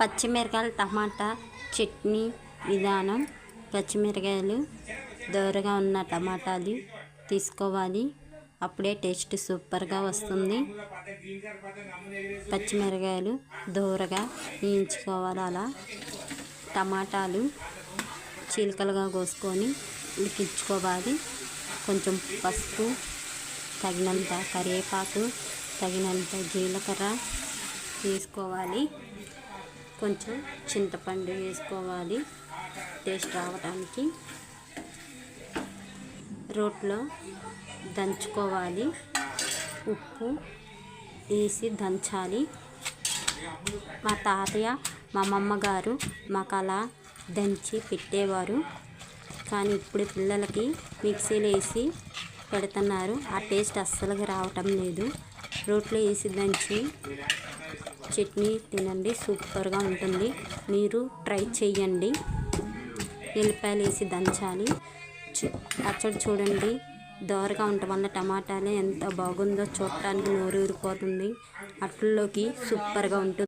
పచ్చిమిరకాయలు టమాటా చట్నీ విధానం. పచ్చిమిరకాయలు దోరగా ఉన్న టమాటాలు తీసుకోవాలి, అప్పుడే టేస్ట్ సూపర్గా వస్తుంది. పచ్చిమిరకాయలు దోరగా వేయించుకోవాలి. అలా టమాటాలు చీలికలుగా కోసుకొని ఉడికించుకోవాలి. కొంచెం పసుపు, తగినంత కరివేపాకు, తగినంత జీలకర్ర వేసుకోవాలి. కొంచెం చింతపండు వేసుకోవాలి టేస్ట్ రావడానికి. రోట్లో దంచుకోవాలి, ఉప్పు వేసి దంచాలి. మా తాతయ్య మా అమ్మమ్మ గారు మాకు అలా దంచి పెట్టేవారు. కానీ ఇప్పుడు పిల్లలకి మిక్సీలో వేసి పెడుతున్నారు, ఆ టేస్ట్ అస్సలు రావటం లేదు. రోట్లో వేసి దంచి చట్నీ తినండి, సూపర్గా ఉంటుంది. మీరు ట్రై చేయండి. ఎల్లిపాయలు వేసి దంచాలి. పచ్చడి చూడండి, దోరగా ఉండటం వల్ల టమాటాలు ఎంత బాగుందో చూడటానికి నోరు ఊరిపోతుంది. అట్లలోకి సూపర్గా ఉంటుంది.